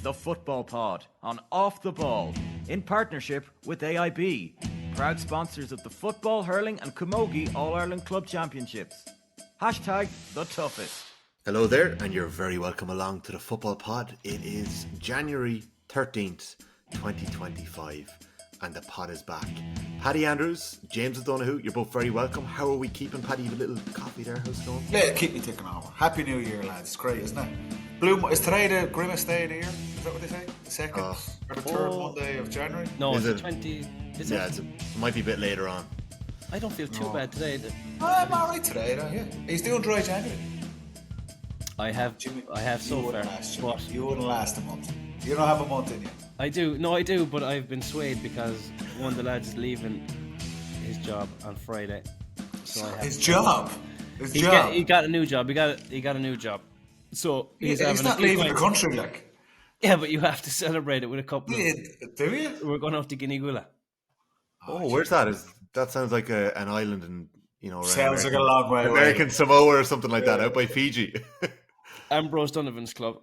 the Football Pod on Off the Ball in partnership with AIB, proud sponsors of the Football, Hurling and Camogie All-Ireland Club Championships. Hashtag the toughest. Hello there, and you're very welcome along to the Football Pod. It is January 13th, 2025, and the pod is back. Paddy Andrews, James O'Donoghue, you're both very welcome. How are we keeping, Paddy? You have a little coffee there? How's it going? Yeah, keep me ticking over. Happy New Year, lads. It's great, isn't it? Is today the grimmest day of the year? Is that what they say? The second or the third Monday of January? No, Is it's it? 20. Is Yeah, it? it might be a bit later on. I don't feel too bad today. I'm alright today, though, yeah. He's doing dry January. I have so far. But You wouldn't last a month. You don't have a month in you. I do. No, I do. But I've been swayed because one of the lads is leaving his job on Friday. So I have His job? He got a new job. He got a new job. So He's having not a leaving the country, like. Yeah, but you have to celebrate it with a couple of. Do you? We're going off to Guinea-Gula. Oh, where's that? That sounds like an island in, around Sounds like a long way away. American Samoa or something like that, out by Fiji. Ambrose Donovan's club.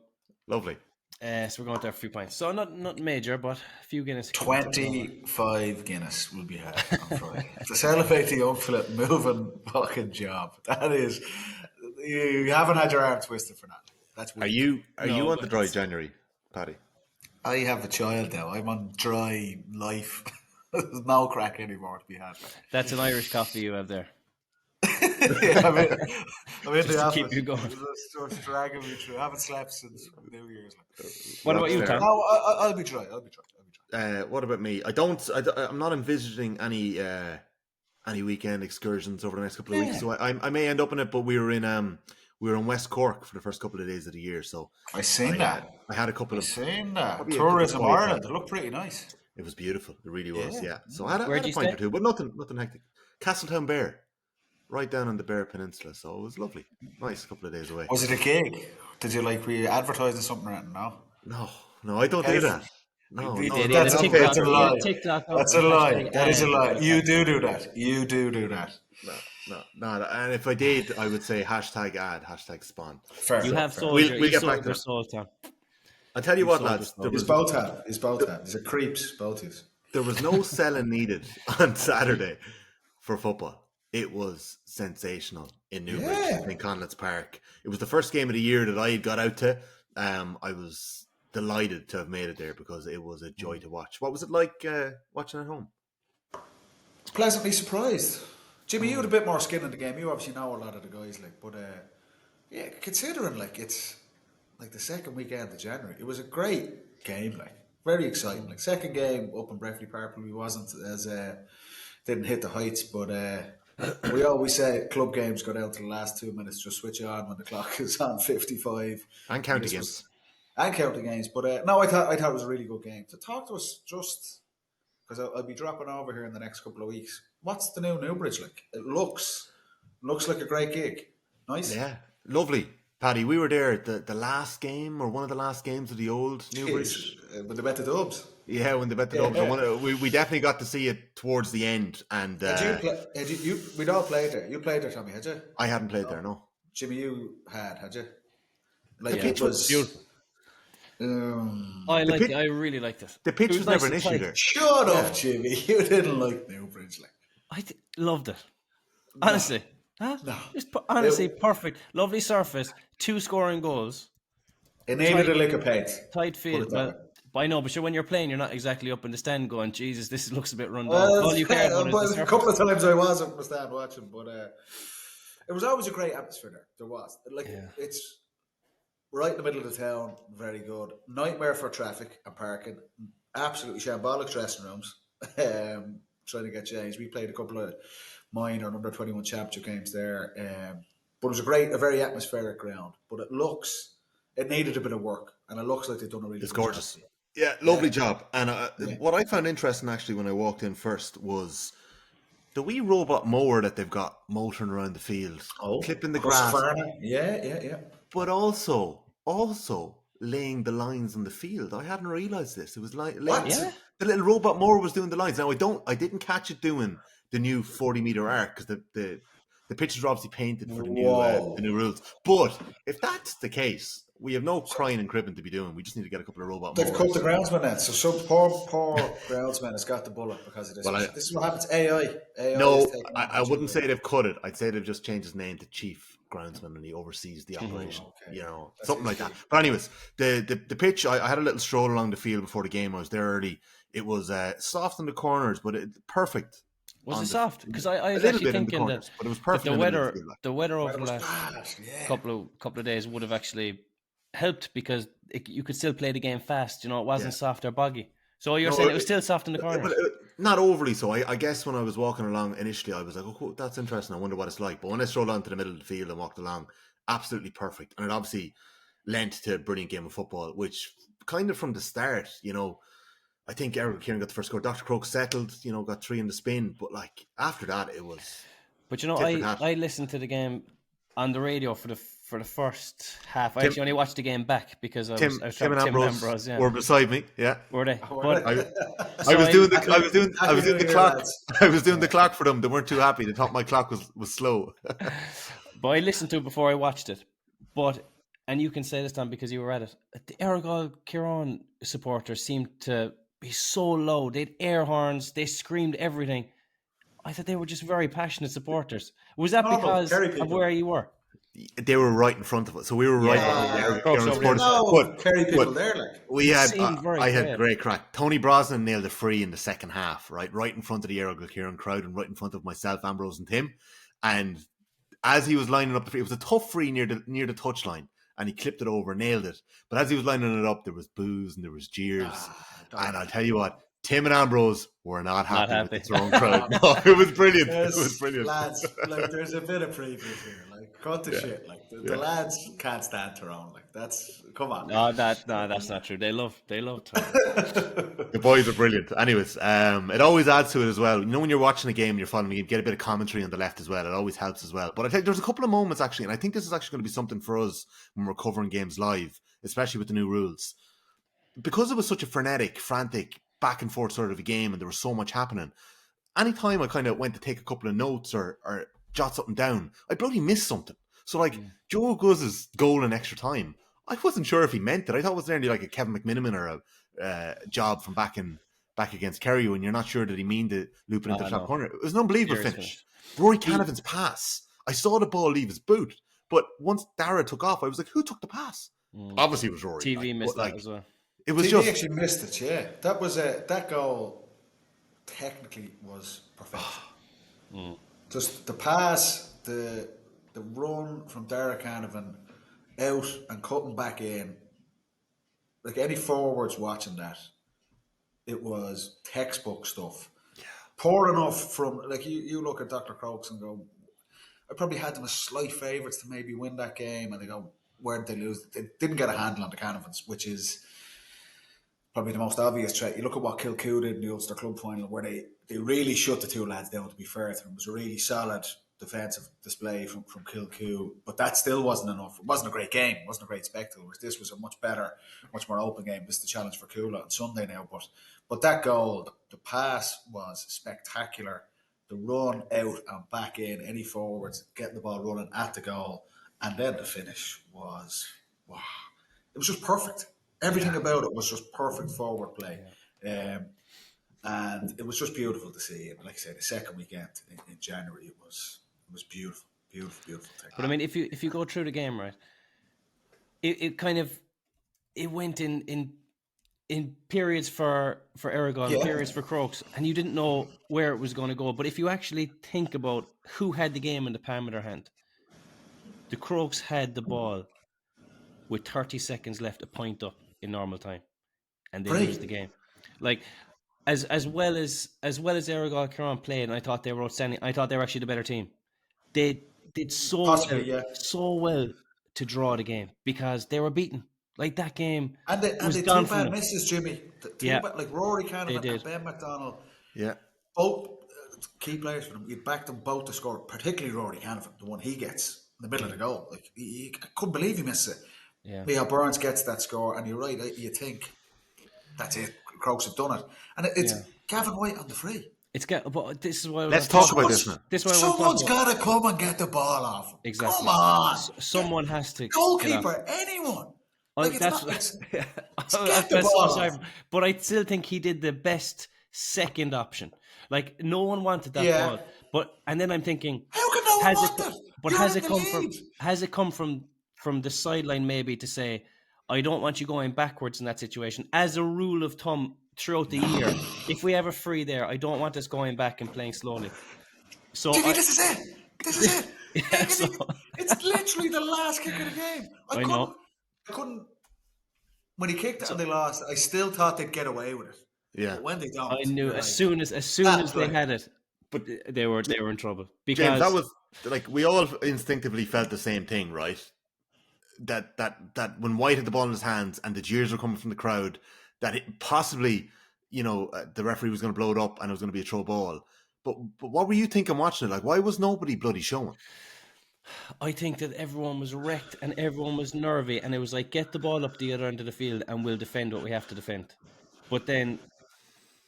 Lovely. So we're going to have a few pints. So not major, but a few Guinness. 25 Guinness will be had on Friday. To celebrate the young Philip moving fucking job. That is, you haven't had your arm twisted for that. That's weird. Are you on the dry January, Paddy? I have a child now. I'm on dry life. There's no crack anymore to be had. That's an Irish coffee you have there. Yeah, I'm in the office. Keep you going. It's dragging me through. I haven't slept since New Year's. What about you, fair. Tom? No, I'll be dry. What about me? I'm not envisaging any weekend excursions over the next couple of weeks, so I may end up in it. But we were in West Cork for the first couple of days of the year, so I seen that. I had a couple of Tourism Ireland. It looked pretty nice. It was beautiful. It really was. Yeah. So I had Where'd a you pint stay? or two, but nothing hectic. Castletown Bear, right down on the Bear Peninsula. So it was lovely. Nice couple of days away. Was it a gig? Did you were you advertising something or anything? No. I don't do that. No, That's a lie. TikTok. That's a lie. That is a lie. You do that. You do that. No. And if I did, I would say hashtag ad, hashtag spawn. Fair. You have sold We'll get back to your that. soul, Tom. I'll tell you what, lads. It's both have. These are creeps, both of There was no selling needed on Saturday for football. It was sensational in Newbridge, in Conlets Park. It was the first game of the year that I got out to. I was delighted to have made it there because it was a joy to watch. What was it like watching at home? Pleasantly surprised. Jimmy, you had a bit more skin in the game. You obviously know a lot of the guys, but considering it's like the second weekend of January, it was a great game, very exciting. Second game up in Breffley Park, we wasn't as didn't hit the heights, but we always say club games go down to the last 2 minutes, just switch on when the clock is on 55 And county games. And county games, but no, I thought it was a really good game. To talk to us, just because I'll be dropping over here in the next couple of weeks. What's the new Newbridge like? It looks like a great gig. Nice. Yeah, lovely. Paddy, we were there at the last game or one of the last games of the old Newbridge. When they bet the Dubs. Yeah, when they bet the Dubs. We definitely got to see it towards the end. And we'd all played there. You played there, Tommy, had you? I hadn't played there, no. Jimmy, you had you? The pitch was beautiful. I really liked it. The pitch was never an nice issue and there. Shut up, Jimmy. You didn't like Newbridge, I loved it. Honestly. Huh? No. Just honestly, perfect. Lovely surface. 2 scoring goals. It needed a lick of paint. Tight field. Well, I know, but sure, when you're playing, you're not exactly up in the stand going, Jesus, this looks a bit run down. All you care about is the a couple of times I was up in the stand watching, but it was always a great atmosphere there. There was. It's right in the middle of the town. Very good. Nightmare for traffic and parking. Absolutely shambolic dressing rooms. Trying to get changed. We played a couple of minor and under 21 championship games there. But it was a very atmospheric ground. But it needed a bit of work, and it looks like they've done a really good job. It's gorgeous. Yeah, lovely job. And what I found interesting actually when I walked in first was the wee robot mower that they've got motoring around the field, clipping the grass. Yeah. But also laying the lines on the field. I hadn't realised this. It was like the little robot mower was doing the lines. Now I didn't catch it doing the new 40-meter arc because the pitches are obviously painted for the new rules. But if that's the case, we have no crying and cribbing to be doing. We just need to get a couple of robot They've mowers. cut the groundsman then. So some poor groundsman has got the bullet because of this. Well, This is what happens. AI no, is taking I wouldn't say they've cut it. I'd say they've just changed his name to Chief Groundsman and he oversees the operation. Okay. You know, That's something like that. But anyways, the pitch, I had a little stroll along the field before the game. I was there early. It was soft in the corners, but perfect. Was it soft? Because I was a little actually bit in the thinking corners, that, but it was perfect. that in the weather over the was last bad, yeah. couple of days would have actually helped because you could still play the game fast. You know, it wasn't soft or boggy. So you're saying it was still soft in the corners? But not overly so. I guess when I was walking along initially, I was like, oh, cool, that's interesting. I wonder what it's like. But when I strolled onto the middle of the field and walked along, absolutely perfect. And it obviously lent to a brilliant game of football, which kind of from the start, you know, I think Errigal Ciaran got the first score. Dr. Crokes settled, you know, got 3 in the spin. But like after that, it was. But you know, I listened to the game on the radio for the first half. I actually only watched the game back because I was Tim and Ambrose yeah. were beside me. Yeah, were they? But I was doing the clock. I was doing the clock for them. They weren't too happy. They thought my clock was slow. But I listened to it before I watched it. And you can say this, Tom, because you were at it. The Errigal Ciaran supporters seemed to be so low. They had air horns. They screamed everything. I thought they were just very passionate supporters. Was that because of where you were? They were right in front of us, so we were right behind the Ciaran supporters. Kerry people there, like we had. I had great crack. Tony Brosnan nailed a free in the second half, right in front of the Errigal Ciaran crowd, and right in front of myself, Ambrose, and Tim. And as he was lining up the free, it was a tough free near the touchline. And he clipped it over, nailed it. But as he was lining it up, there was boos and there was jeers. And I'll tell you what, Tim and Ambrose were not happy. With their own crowd. No, it was brilliant. It was brilliant. Lads, like there's a bit of preview here. Like, cut the shit. Like the lads can't stand Tyrone. Like that's come on. No, that's not true. They love Tyrone. The boys are brilliant. Anyways, it always adds to it as well. You know, when you're watching a game and you're following, you get a bit of commentary on the left as well. It always helps as well. But I think there's a couple of moments actually, and I think this is actually going to be something for us when we're covering games live, especially with the new rules. Because it was such a frenetic, frantic, back and forth sort of a game and there was so much happening, anytime I kind of went to take a couple of notes or jot something down, I bloody missed something. So like Joe Guz's goal in extra time, I wasn't sure if he meant it. I thought it was nearly like a Kevin McMiniman or a job from back against Kerry when you're not sure that he mean to loop it into the top corner. It was an unbelievable finish. Rory Canavan's pass. I saw the ball leave his boot, but once Dara took off, I was like, who took the pass? Obviously it was Rory. TV missed that as well. It was TV actually missed it, yeah. That was that goal technically was perfect. Just the pass, the run from Dara Canavan out and cutting back in. Like any forwards watching that, it was textbook stuff. Yeah. Poor enough from like you look at Dr. Crokes and go, I probably had them as slight favourites to maybe win that game, and they go, where did they lose? They didn't get a handle on the Canavans, which is probably the most obvious trait. You look at what Kilcoo did in the Ulster Club final, where they really shut the two lads down, to be fair to them. It was a really solid defensive display from Kilcoo, but that still wasn't enough. It wasn't a great game. It wasn't a great spectacle. This was a much better, much more open game. This is the challenge for Cuala on Sunday now. But that goal, the pass was spectacular. The run out and back in, any forwards, getting the ball running at the goal, and then the finish was, wow. It was just perfect. Everything about it was just perfect forward play. And it was just beautiful to see. And like I said, the second weekend in January, it was beautiful, beautiful, beautiful thing. But I mean, if you go through the game, right, it went in periods for Errigal, periods for Crokes, and you didn't know where it was going to go. But if you actually think about who had the game in the palm of their hand, the Crokes had the ball with 30 seconds left, a point up in normal time, and they lose the game. Like as well as Errigal Ciaran played, and I thought they were outstanding. I thought they were actually the better team. They did so well to draw the game because they were beaten. Like that game, and they two bad misses, Jimmy. Like Rory Canavan and Ben McDonald. Yeah, both key players for them. You backed them both to score, particularly Rory Canavan, the one he gets in the middle of the goal. Like I couldn't believe he missed it. Yeah, Michael Burns gets that score, and you're right. You think that's it. Crokes have done it, and it's Gavin White on the free. But this is why. Let's talk about this now. Someone's got to come and get the ball off. Exactly. Come on. Someone has to. Goalkeeper, anyone. Like, that's get the ball. but I still think he did the best second option. Like, no one wanted that ball, and then I'm thinking, how can no one has want it? that? But You're has in it the come lead. from the sideline maybe to say, I don't want you going backwards in that situation as a rule of thumb throughout the year. If we have a free there, I don't want us going back and playing slowly. So Jimmy, this is it. This is it. It's literally the last kick of the game. I couldn't. When he kicked it and they lost, I still thought they'd get away with it. Yeah. But when they don't, I knew as soon as they had it, but they were in trouble. Because James, that was like, we all instinctively felt the same thing, right? That when White had the ball in his hands and the jeers were coming from the crowd, that it possibly, the referee was going to blow it up and it was going to be a throw ball. But what were you thinking watching it? Like, why was nobody bloody showing? I think that everyone was wrecked and everyone was nervy, and it was like, get the ball up the other end of the field and we'll defend what we have to defend. But then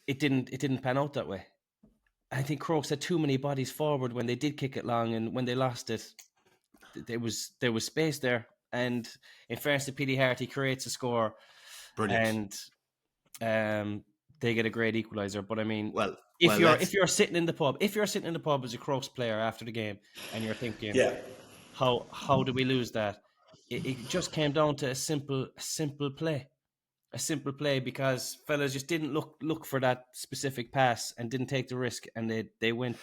it didn't pan out that way. I think Crokes had too many bodies forward when they did kick it long, and when they lost it, there was space there. And in fairness to Paddy Hart, he creates a score. Brilliant. And they get a great equaliser. But I mean, if you're sitting in the pub as a Crokes player after the game, and you're thinking, how do we lose that? It just came down to a simple play, because fellas just didn't look for that specific pass and didn't take the risk, and they went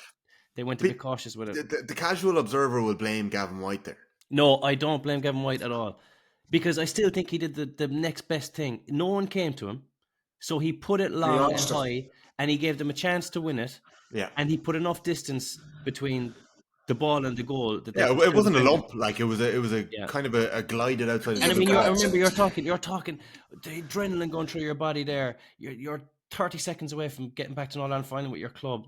a bit cautious with it. The casual observer will blame Gavin White there. No, I don't blame Gavin White at all, because I still think he did the next best thing. No one came to him, so he put it long and high, and he gave them a chance to win it. Yeah, and he put enough distance between the ball and the goal. It wasn't a lump. Like, it was a kind of a glided outside. And I mean, I remember you're talking the adrenaline going through your body there. You're 30 seconds away from getting back to an All-Ireland final with your club.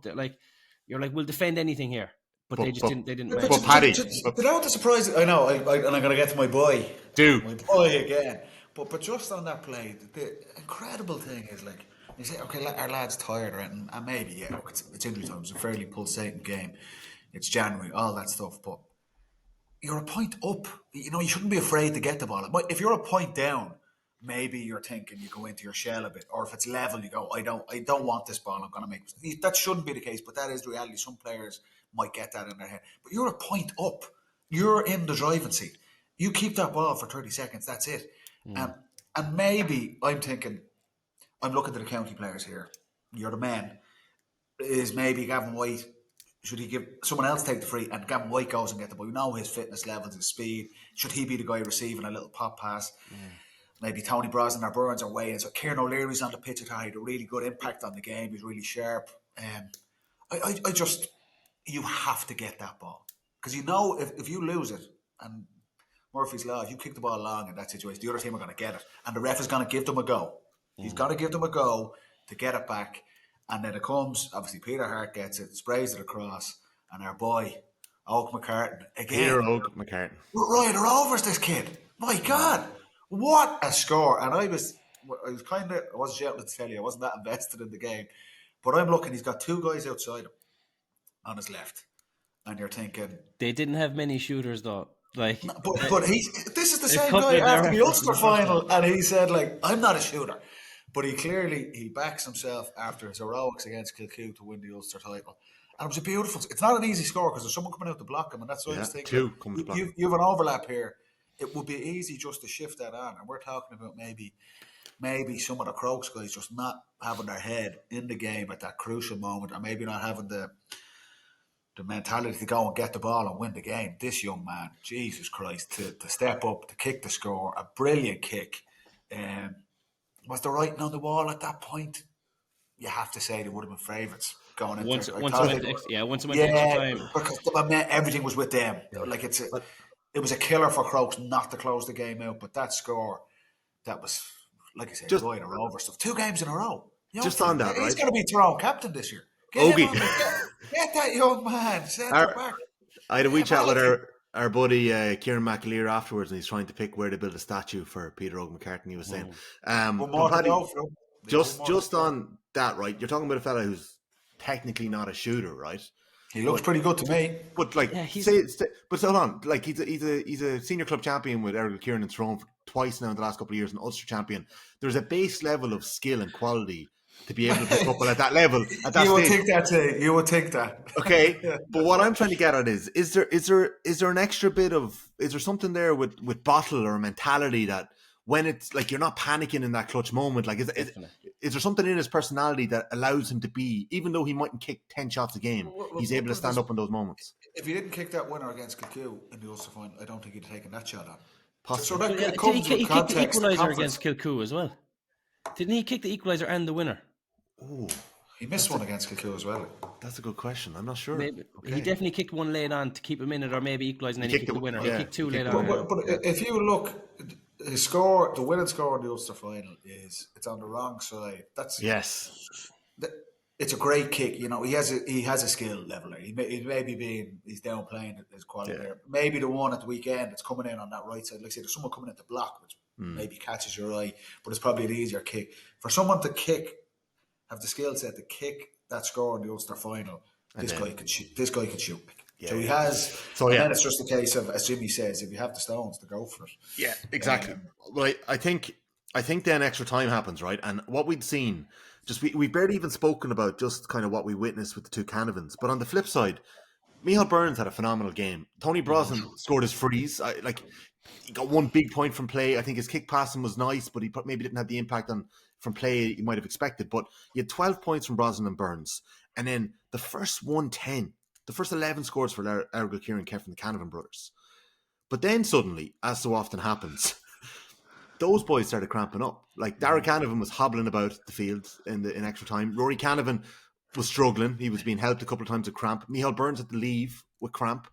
You're like, we'll defend anything here. But they just didn't. They didn't. But Paddy, without the surprise, I know, and I'm going to get to my boy. My boy again. But just on that play, the incredible thing is, like, you say, okay, our lad's tired, right? And maybe, it's injury time. It's a fairly pulsating game. It's January, all that stuff. But you're a point up. You shouldn't be afraid to get the ball. If you're a point down, maybe you're thinking you go into your shell a bit. Or if it's level, you go, I don't want this ball. I'm going to make it. That shouldn't be the case, but that is the reality. Some players might get that in their head. But you're a point up. You're in the driving seat. You keep that ball for 30 seconds. That's it. And maybe I'm thinking, I'm looking to the county players here. You're the men. Is maybe Gavin White, should he give someone else take the free and Gavin White goes and get the ball? We know his fitness levels, his speed. Should he be the guy receiving a little pop pass? Maybe Tony Brosnan or Burns are weighing. So Kieran O'Leary's on the pitch at had a really good impact on the game. He's really sharp. I just, you have to get that ball. Because if you lose it, and Murphy's Law, if you kick the ball long in that situation, the other team are going to get it. And the ref is going to give them a go. He's going to give them a go to get it back. And then it comes, obviously Peter Hart gets it, sprays it across, and our boy, Oak McCartan, again. Peter Oak McCartan. Ryder overs this kid. My God. What a score. And I wasn't shouting to tell you, I wasn't that invested in the game. But I'm looking, he's got two guys outside him on his left. And you're thinking... They didn't have many shooters, though. But this is the same guy after the Ulster final, and he said, like, I'm not a shooter. But he backs himself after his heroics against Kilcoo to win the Ulster title. And it was a beautiful... It's not an easy score because there's someone coming out to block him, and that's why I was thinking, you have an overlap here. It would be easy just to shift that on. And we're talking about maybe some of the Crokes guys just not having their head in the game at that crucial moment, or maybe not having the mentality to go and get the ball and win the game. This young man, Jesus Christ, to step up, to kick the score, a brilliant kick. Was the writing on the wall at that point? You have to say they would have been favourites going into once it went extra time. Because everything was with them. Like it was a killer for Crokes not to close the game out, but that score, that was, like I said, right or over stuff. 2 games in a row. Just on that, he's going to be Tyrone captain this year. Get that young man. Centre back. I had a wee chat with our buddy Kieran McAleer afterwards, and he's trying to pick where to build a statue for Peter Oak McCartan. He was saying, Paddy, just on that, right? You're talking about a fella who's technically not a shooter, right? He looks pretty good to me. But like, but hold on, like he's a senior club champion with Errigal Ciaran and Tyrone twice now in the last couple of years, an Ulster champion. There's a base level of skill and quality to be able to play football at that level. At that you would stage. think that too. You would think that. Okay, but what I'm trying to get at is there an extra bit of, is there something there with Bottle or mentality that when it's like you're not panicking in that clutch moment, like is there something in his personality that allows him to be, even though he mightn't kick 10 shots a game, he's able to stand up in those moments? If he didn't kick that winner against Kilcoo in the Ulster final, I don't think he'd have taken that shot on. Possibly. So that Did comes he with kick the context. equaliser against Kilcoo as well? Didn't he kick the equaliser and the winner? Oh, he missed one against Kilcoo as well. that's a good question. I'm not sure. Maybe. Okay. He definitely kicked one late on to keep him in it, or maybe equalise, and then he kicked the winner. He kicked two late on. But if you look, his score, the winning score in the Ulster final it's on the wrong side. That's it's a great kick. You know, he has a skill level there. He's downplaying his quality there. Maybe the one at the weekend that's coming in on that right side. Like I say, there's someone coming at the block, which maybe catches your eye, but it's probably an easier kick for someone to kick. Have the skill set to kick that score in the Ulster final. This guy can shoot. Yeah, so he has. So then it's just a case of, as Jimmy says, if you have the stones to go for it. Yeah, exactly. Well, I think then extra time happens, right? And what we'd seen, just we barely even spoken about just kind of what we witnessed with the two Canavans. But on the flip side, Micheál Burns had a phenomenal game. Tony Brosnan scored his frees. He got one big point from play. I think his kick passing was nice, but he maybe didn't have the impact from play you might have expected. But he had 12 points from Brosnan and Burns. And then the first 110, the first 11 scores for Errigal Ciaran came from the Canavan brothers. But then suddenly, as so often happens, those boys started cramping up. Like Dara Canavan was hobbling about the field in extra time. Rory Canavan was struggling. He was being helped a couple of times with cramp. Micheál Burns had to leave with cramp.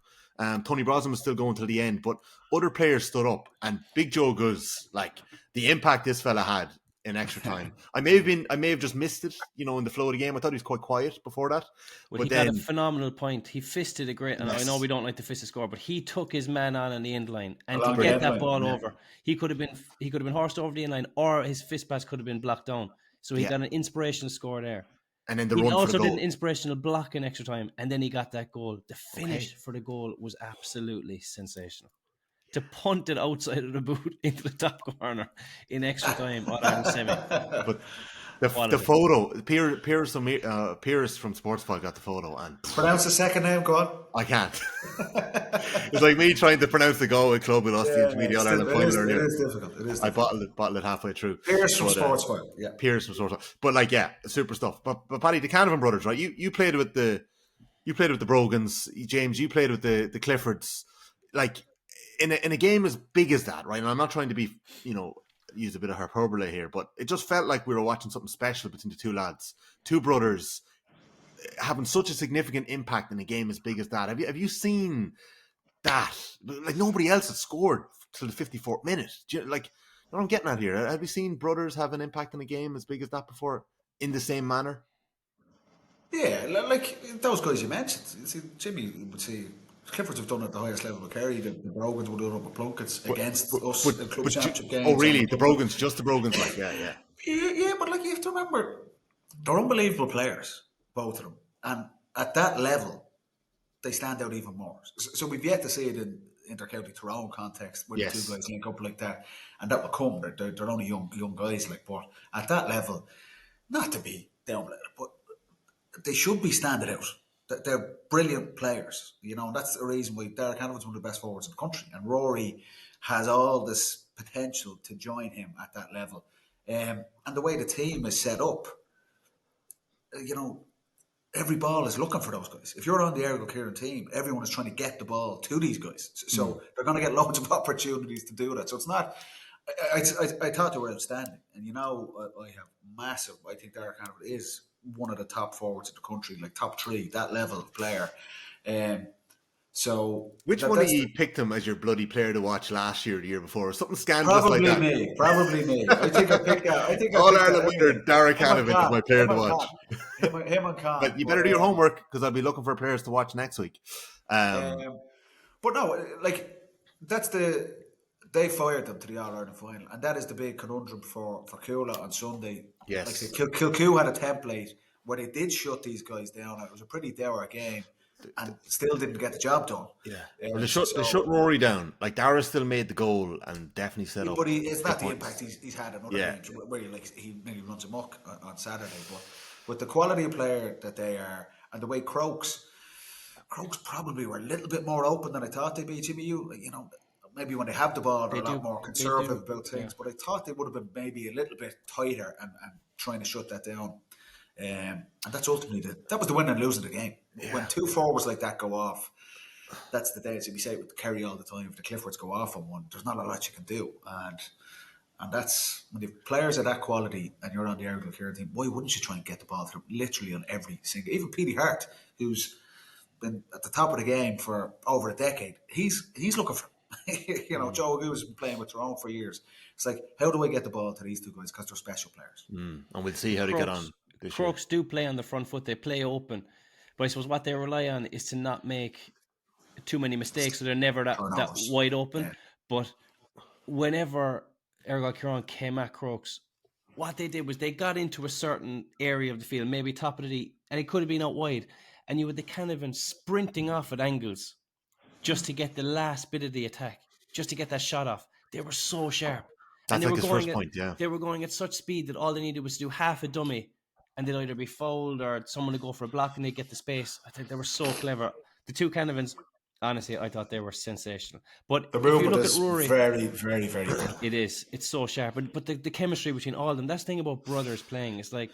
Tony Brosnan was still going till the end, but other players stood up, and Big Joe Goes, like the impact this fella had in extra time. I may have just missed it, in the flow of the game. I thought he was quite quiet before that. Well, but he got a phenomenal point. He fisted a great, and I know we don't like the fisted score, but he took his man on the end line, and to get that ball over, he could have been horsed over the end line, or his fist pass could have been blocked down. So he got an inspirational score there. And then he also did an inspirational block in extra time, and then he got that goal. The finish for the goal was absolutely sensational. To punt it outside of the boot into the top corner in extra time on our semi. But the photo, Pierce from Sportsfile got the photo. And pronounce the second name, go on. I can't. It's like me trying to pronounce the Galway club with us the Intermediate All-Ireland final earlier. It is difficult. I bottled it halfway through. Pierce from Sportsfile. Yeah. Pierce from Sportsfile. But super stuff. But Paddy, the Canavan brothers, right? You played with the Brogans. James, you played with the Cliffords. Like in a game as big as that, right? And I'm not trying to be, use a bit of hyperbole here, but it just felt like we were watching something special between the two lads, two brothers having such a significant impact in a game as big as that. Have you seen that? Like nobody else had scored till the 54th minute. Like what I'm getting at here. Have you seen brothers have an impact in a game as big as that before in the same manner? Yeah, like those guys you mentioned. See, Jimmy would say Cliffords have done it at the highest level with Kerry. The Brogans would do it with Plunkett's against us in club championship games. Oh, really? The Brogans, just the Brogans, like yeah. But like you have to remember, they're unbelievable players, both of them, and at that level, they stand out even more. So we've yet to see it in inter-county Tyrone context where the two guys link up like that, and that will come. They're only young guys, but at that level, not to be down, but they should be standing out. They're brilliant players, and that's the reason why Derek Canavan's one of the best forwards in the country, and Rory has all this potential to join him at that level. And the way the team is set up, every ball is looking for those guys. If you're on the Errigal Ciaran team, everyone is trying to get the ball to these guys. So they're going to get loads of opportunities to do that. So it's not... I thought they were outstanding. And, I have massive... I think Derek Canavan is one of the top forwards in the country, like top three, that level of player. So which one of you picked him as your bloody player to watch last year, or the year before, or something scandalous like that? Probably me. I think I picked that. All Ireland winner Derek Canavan is my player to watch. Him and Con. But you better do your homework, because I'll be looking for players to watch next week. But no, like they fired them to the All Ireland final, and that is the big conundrum for Cuala on Sunday. Yes, like Kilcoo had a template where they did shut these guys down. It was a pretty dour game. and still didn't get the job done. Yeah, well, they shut Rory down. Like Dara still made the goal and definitely set up. But it's not the points. impact he's had in other games where he nearly runs amok on Saturday. But with the quality of player that they are, and the way Crokes probably were a little bit more open than I thought they'd be. Jimmy, maybe when they have the ball, they're a lot more conservative about things. But I thought they would have been maybe a little bit tighter and trying to shut that down. And that's ultimately that was the win and losing the game. Yeah. When two forwards like that go off, that's the day. So we say it with Kerry all the time. If the Cliffords go off on one, there's not a lot you can do. And that's when you have players of that quality and you're on the Errigal Ciaran team. Why wouldn't you try and get the ball through literally on every single? Even Paddy Hart, who's been at the top of the game for over a decade, he's looking for. Joe Agu's been playing with Tyrone for years. It's like, how do I get the ball to these two guys? Because they're special players. And we'll see how they get on. Crokes do play on the front foot. They play open. But I suppose what they rely on is to not make too many mistakes, so they're never that wide open. Yeah. But whenever Errigal Ciaran came at Crokes, what they did was they got into a certain area of the field, maybe top of the, and it could have been out wide, and you had the Canavan sprinting off at angles just to get the last bit of the attack, just to get that shot off. They were so sharp. That's like his first point, yeah. They were going at such speed that all they needed was to do half a dummy, and they'd either be fouled or someone would go for a block and they'd get the space. I think they were so clever. The two Canavans, honestly, I thought they were sensational. But the movement is Rory, very, very, very good. It is. It's so sharp. But the chemistry between all of them, that's the thing about brothers playing. It's like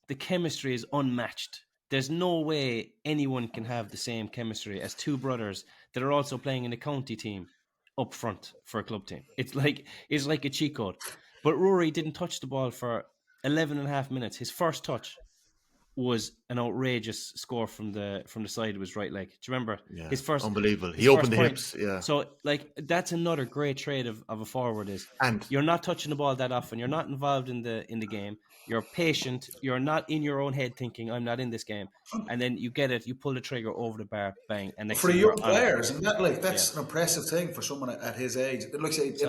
the chemistry is unmatched. There's no way anyone can have the same chemistry as two brothers that are also playing in a county team up front for a club team. It's like a cheat code. But Rory didn't touch the ball for 11 and a half minutes. His first touch was an outrageous score from the side of his right leg. Do you remember? Yeah, his first, unbelievable. He opened the hips. Yeah. So that's another great trait of a forward is you're not touching the ball that often. You're not involved in the game. You're patient. You're not in your own head thinking I'm not in this game. And then you get it. You pull the trigger over the bar, bang. And for young players, and that's an impressive thing for someone at his age. It looks like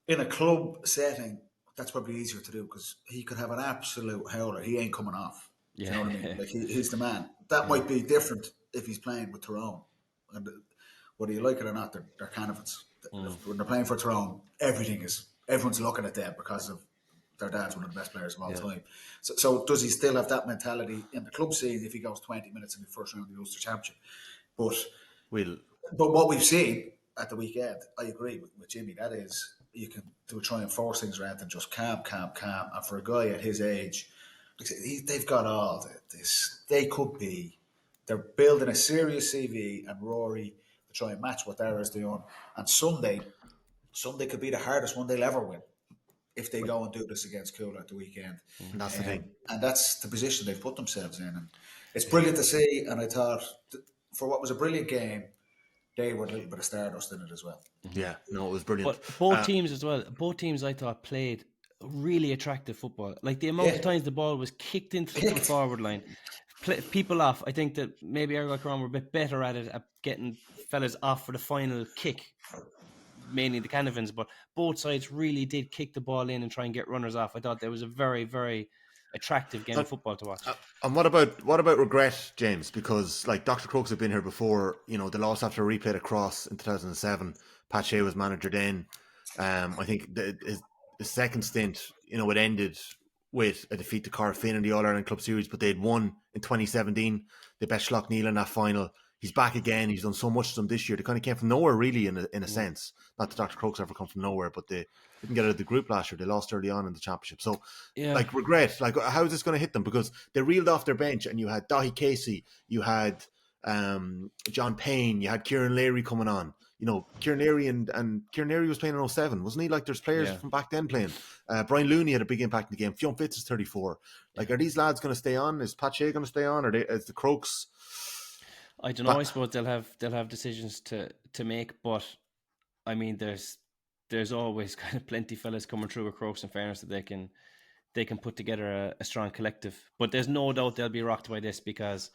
in a club setting, that's probably easier to do because he could have an absolute howler. He ain't coming off. Yeah. You know what I mean? Like he's the man. That might be different if he's playing with Tyrone. And whether you like it or not, they're Canavans. When they're playing for Tyrone, everyone's looking at them because of their dad's one of the best players of all time. So does he still have that mentality in the club scene if he goes 20 minutes in the first round of the Ulster Championship? But what we've seen at the weekend, I agree with Jimmy, that is, you can try and force things rather than just calm. And for a guy at his age, they've got all this. They're building a serious CV, and Rory to try and match what Dara's doing. And Sunday could be the hardest one they'll ever win if they go and do this against Cuala at the weekend. And that's the thing. And that's the position they've put themselves in. And it's brilliant to see. And I thought, for what was a brilliant game, they were a little bit of stardust in it as well. Yeah, no, it was brilliant. But both teams as well. Both teams, I thought, played really attractive football. Like the amount of times the ball was kicked into the forward line, people off. I think that maybe Errigal Ciaran were a bit better at it, at getting fellas off for the final kick, mainly the Canavans. But both sides really did kick the ball in and try and get runners off. I thought there was a very, very attractive game of football to watch. And what about regret, James? Because like Dr. Crokes have been here before. You know, they lost after a replay across in 2007. Pat Shea was manager then. I think his second stint, it ended with a defeat to Corofin in the All-Ireland Club Series, but they had won in 2017. They bet Schlockneil in that final. He's back again. He's done so much to them this year. They kind of came from nowhere, really, in a sense. Not that Dr. Crokes ever come from nowhere, but they didn't get out of the group last year. They lost early on in the championship. So, regret. Like, how is this going to hit them? Because they reeled off their bench, and you had Dahi Casey, you had John Payne, you had Kieran Leary coming on. Kieran Leary and Kieran Leary was playing in 07, wasn't he? Like, there's players from back then playing. Brian Looney had a big impact in the game. Fionn Fitz is 34. Like, are these lads going to stay on? Is Pat Shea going to stay on? Or is the Crokes? I don't know. I suppose they'll have decisions to make, but I mean, there's always kind of plenty fellas coming through with Crokes, in fairness, that they can put together a strong collective. But there's no doubt they'll be rocked by this because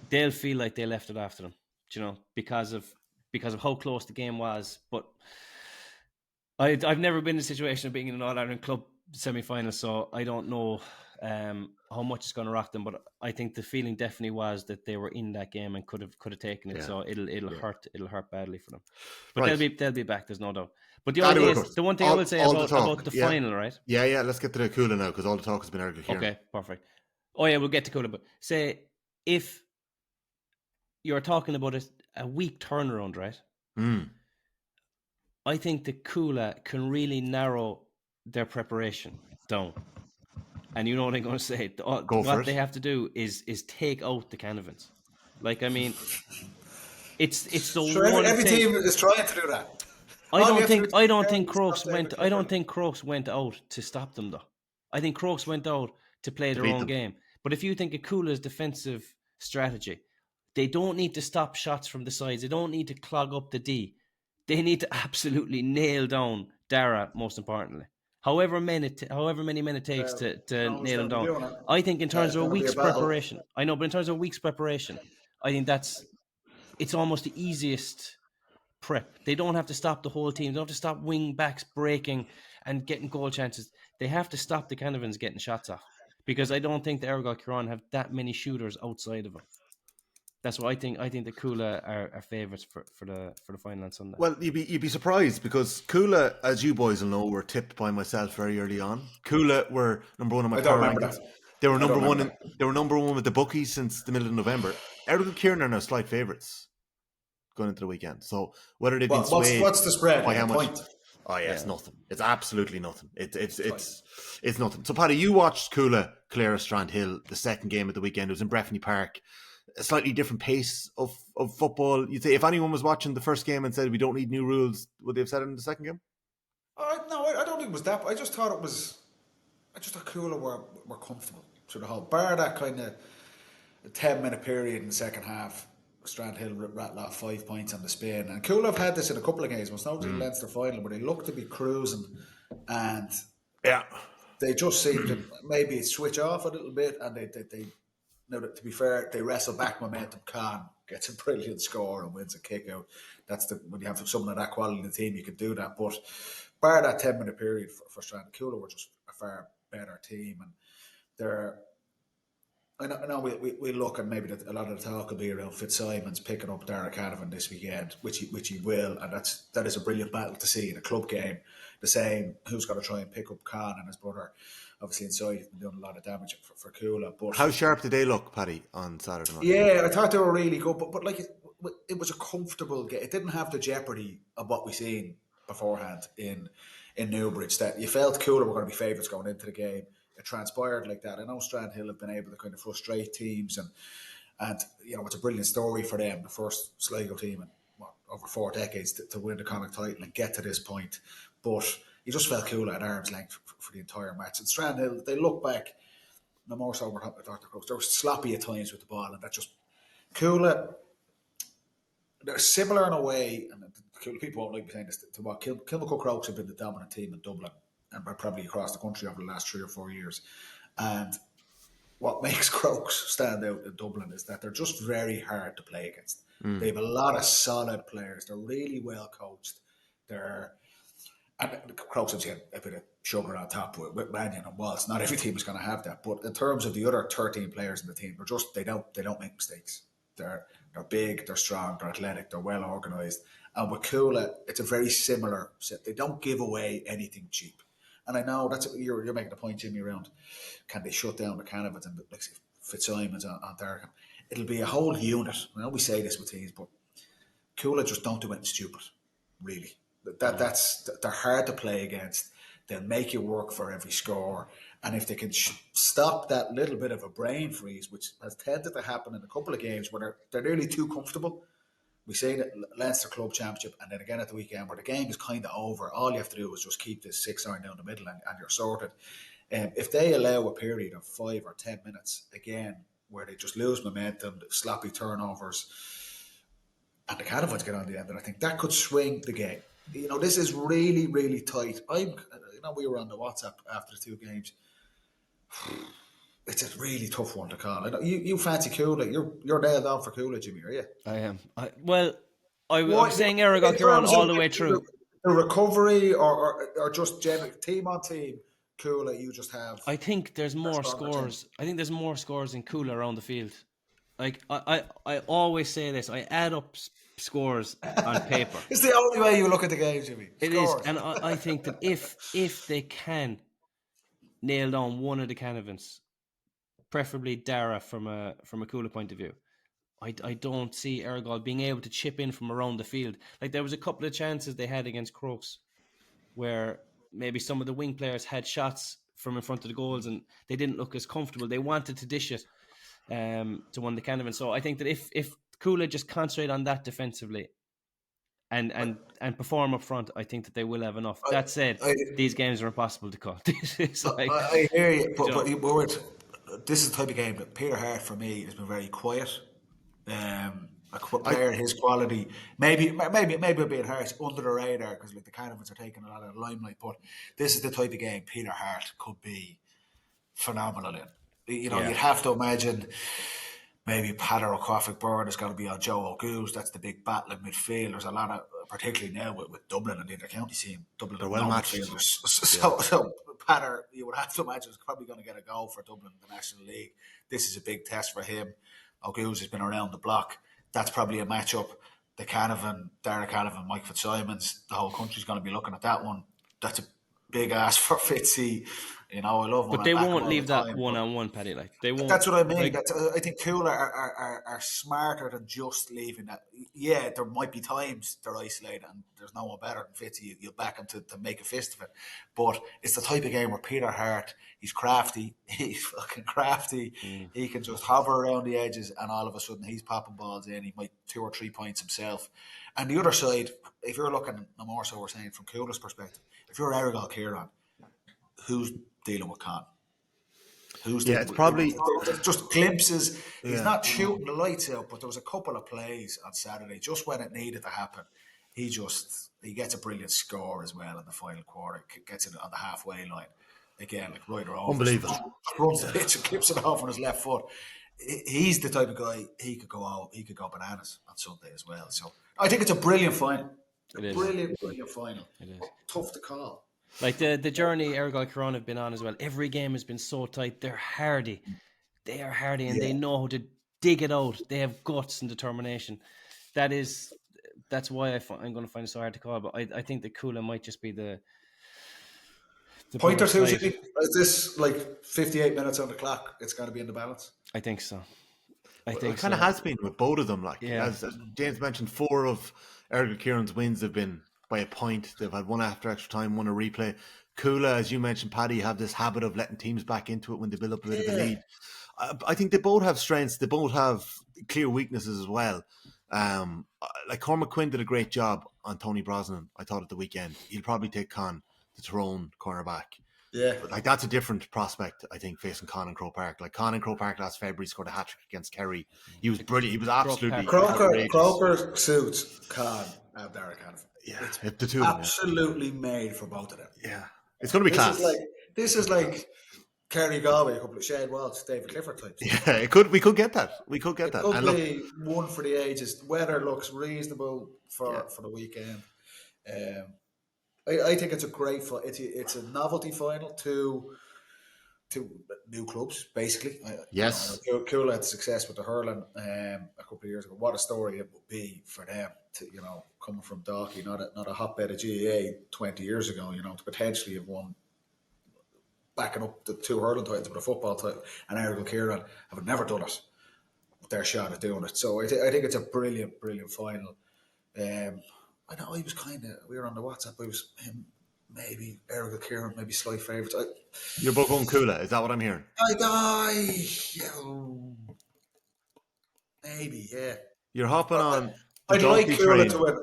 they'll feel like they left it after them, because of how close the game was. But I've never been in a situation of being in an All-Ireland club semi-final, so I don't know how much it's going to rock them. But I think the feeling definitely was that they were in that game and could have taken it. So it'll hurt badly for them. But they'll be back. There's no doubt. But the only thing is, the one thing I will say about the final, right? Yeah. Let's get to the Cuala now because all the talk has been Errigal Ciaran. Okay, perfect. Oh yeah, we'll get to Cuala. But say if you're talking about a week turnaround, right? I think the Cuala can really narrow their preparation down. And you know what I'm going to say? What they have to do is take out the Canavans. Like, I mean, it's the one every thing. team is trying to do that. I don't think Crokes went out to stop them though. I think Crokes went out to play their own game. But if you think of Cuala's defensive strategy, they don't need to stop shots from the sides. They don't need to clog up the D. They need to absolutely nail down Dara, most importantly. However many men it takes to nail him down. I think in terms of a week's preparation, I know, but in terms of a week's preparation, I think it's almost the easiest prep. They don't have to stop the whole team. They don't have to stop wing backs breaking and getting goal chances. They have to stop the Canavans getting shots off because I don't think the Errigal Ciaran have that many shooters outside of them. That's what I think. I think the Cuala are favourites for the final on Sunday. Well, you'd be surprised because Cuala, as you boys will know, were tipped by myself very early on. Cuala were number one on my power rankings. They were number one. They were number one with the bookies since the middle of November. Errigal Ciaran are now slight favourites going into the weekend. So whether they've been swayed, what's the spread? By how much? Point? Oh yeah, it's nothing. It's absolutely nothing. It's nothing. So Paddy, you watched Cuala Clare Strand Hill, the second game of the weekend. It was in Breffni Park. A slightly different pace of football. You'd say if anyone was watching the first game and said we don't need new rules, would they have said it in the second game? No, I don't think it was that. I just thought Cuala were comfortable through the whole. Bar that kind of 10-minute period in the second half, Strand Hill rattled off 5 points on the spin. And Cuala have had this in a couple of games. It's not the Leinster final, but they look to be cruising, and they just seem to maybe switch off a little bit, and they now, to be fair, they wrestle back momentum. Khan gets a brilliant score and wins a kick out. When you have someone of that quality in the team, you can do that. But bar that 10-minute period for Strand, Cuala were just a far better team, and they're. I know we look, and maybe a lot of the talk will be around Fitzsimons picking up Dara Canavan this weekend, which he will, and that is a brilliant battle to see in a club game. The same, who's going to try and pick up Khan and his brother. Obviously inside, he's been doing a lot of damage for Cuala. But how sharp did they look, Paddy, on Saturday night? Yeah, I thought they were really good, but like it was a comfortable game. It didn't have the jeopardy of what we seen beforehand in Newbridge. That you felt Cuala were going to be favourites going into the game. It transpired like that. I know Strand Hill have been able to kind of frustrate teams, and you know it's a brilliant story for them. The first Sligo team in over 4 decades to win the Connacht title and get to this point, but you just felt Cuala at arm's length for the entire match. And Strand Hill, they look back, no more so over Dr. Crokes. They were sloppy at times with the ball, and that just Cuala. They're similar in a way, and people won't like me saying this, to what Kilmacud Crokes have been the dominant team in Dublin and probably across the country over the last 3 or 4 years. And what makes Crokes stand out in Dublin is that they're just very hard to play against. They have a lot of solid players. They're really well coached. And Crokes obviously had a bit of sugar on top with Mannion and Walsh. Not every team is going to have that, but in terms of the other 13 players in the team, they don't make mistakes. They're big, they're strong, they're athletic, they're well organised. And with Cuala, it's a very similar set. They don't give away anything cheap. And I know that's you're making a point, Jimmy, around can they shut down the Canavans and like Fitzsimons on Darkham. It'll be a whole unit. I know we say this with teams, but Cuala just don't do anything stupid, really. They're hard to play against. They'll make you work for every score. And if they can stop that little bit of a brain freeze, which has tended to happen in a couple of games where they're nearly too comfortable. We say that Leinster Club Championship and then again at the weekend where the game is kind of over. All you have to do is just keep this 6 iron down the middle and you're sorted. If they allow a period of 5 or 10 minutes, again, where they just lose momentum, sloppy turnovers, and the Canavans get on the end, and I think that could swing the game. You know, this is really, really tight. We were on the WhatsApp after the 2 games. It's a really tough one to call. I know you fancy Cuala. You're nailed on for Cuala, Jimmy, are you? I am. I'm saying Errigal Ciaran all the way through. The recovery or just general team on team, Cuala, you just have. I think there's more stronger scores. I think there's more scores in Cuala around the field. Like I always say this. I add up scores on paper. It's the only way you look at the game, Jimmy. It is, and I think that if they can nail down one of the Canavans, preferably Dara from a Cuala point of view, I don't see Errigal being able to chip in from around the field. Like there was a couple of chances they had against Crokes where maybe some of the wing players had shots from in front of the goals and they didn't look as comfortable. They wanted to dish it to one of the Canavan. So I think that if Cuala just concentrate on that defensively and perform up front, I think that they will have enough. That said, these games are impossible to call. I hear you, but this is the type of game that Peter Hart, for me, has been very quiet. A player his quality, maybe being Hart under the radar because like the Canavans are taking a lot of the limelight. But this is the type of game Peter Hart could be phenomenal in. You'd have to imagine maybe Paddy or Byrne is going to be on Joe O'Goose. That's the big battle in midfield. There's a lot of, particularly now with Dublin and the inter-county team. Dublin are well matched. So Paddy, you would have to imagine, is probably going to get a goal for Dublin in the National League. This is a big test for him. O'Goose has been around the block. That's probably a matchup. The Canavan, Dara Canavan, Mike Fitzsimons, the whole country's going to be looking at that one. That's a big ask for Fitzy. I love him. But they won't leave that one-on-one, Paddy. Like they won't. That's what I mean. I think Cuala are smarter than just leaving that. Yeah, there might be times they're isolated and there's no one better than Fitzy. You'll back him to make a fist of it. But it's the type of game where Peter Hart, he's crafty. He's fucking crafty. He can just hover around the edges and all of a sudden he's popping balls in. He might 2 or 3 points himself. And the other side, if you're looking, no more so we're saying from Cuala's perspective, if you're Errigal Ciaran, who's dealing with Con? It's probably just glimpses. Yeah. He's not shooting the lights out, but there was a couple of plays on Saturday just when it needed to happen. He gets a brilliant score as well in the final quarter. Gets it on the halfway line again, like right around. Unbelievable. Runs the pitch and clips it off on his left foot. He's the type of guy he could go out. He could go bananas on Sunday as well. So I think it's a brilliant final. Brilliant final. It is tough to call. Like the journey Errigal Ciaran have been on as well. Every game has been so tight. They're hardy. They are hardy and they know how to dig it out. They have guts and determination. That's why I'm going to find it so hard to call. But I think that Cuala might just be the pointer. Is this like 58 minutes on the clock? It's got to be in the balance. I think so. It kind of has been with both of them. Like as James mentioned, 4 of Errigal Ciaran's wins have been by a point. They've had one after extra time, one a replay. Cuala, as you mentioned, Paddy, have this habit of letting teams back into it when they build up a bit of a lead. I think they both have strengths. They both have clear weaknesses as well. Like Cormac Quinn did a great job on Tony Brosnan, I thought, at the weekend. He'll probably take Con, the Tyrone cornerback. Yeah. But like that's a different prospect, I think, facing Con in Croke Park. Like Con in Croke Park last February scored a hat-trick against Kerry. He was brilliant. He was absolutely Croker suits Con and Dara Canavan. Yeah, it's the two absolutely made for both of them. Yeah, it's going to be class. This is like Kerry Galway, a couple of Shane Walsh, David Clifford types. Yeah, we could get that. It could be one for the ages. Weather looks reasonable for the weekend. I think it's a great fight. It's a novelty final to new clubs, basically. Yes. Cuala had success with the hurling a couple of years ago. What a story it would be for them to, coming from Dalkey, not a hotbed of GAA 20 years ago, to potentially have won, backing up the 2 hurling titles with a football title, and Errigal Ciaran have never done it with their shot at doing it. So I think it's a brilliant final. I know I was we were on the WhatsApp, I was him, maybe Errigal Ciaran, maybe slight favourites. You're both going Cuala, is that what I'm hearing? Maybe, yeah. You're hopping on I'd like Cuala to win.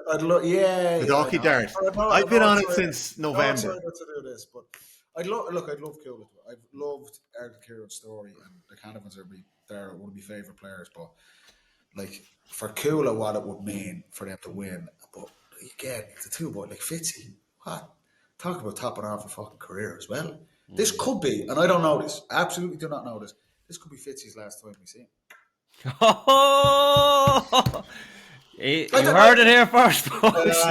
The Dalkey Dart. I've been on it since November. I'm to do this, but I'd love Cuala to win. I've loved Errigal Ciaran's story, and the Canavans are one of my favourite players. But like for Cuala, what it would mean for them to win, but again, the two boys like Fitzy, what? Talk about topping off a fucking career as well. This could be, and I don't know this, absolutely do not know this. This could be Fitzy's last time we see him. You heard it here first, boys.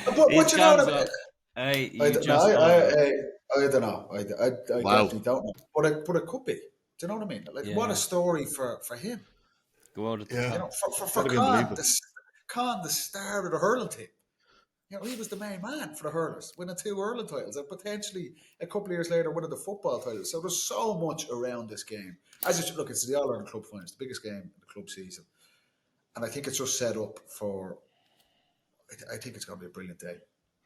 But what you know about I I don't know. I Wow. definitely don't know. But it could be. Do you know what I mean? Like, what a story for him. Go out at the Yeah. You top. know, for That'd be Con, unbelievable. the star of the hurling team. You know, he was the main man for the hurlers, winning 2 hurling titles and potentially a couple of years later winning the football title. So there's so much around this game. Look, it's the All-Ireland Club Final. It's the biggest game of the club season. And I think it's just set up for, I think it's going to be a brilliant day,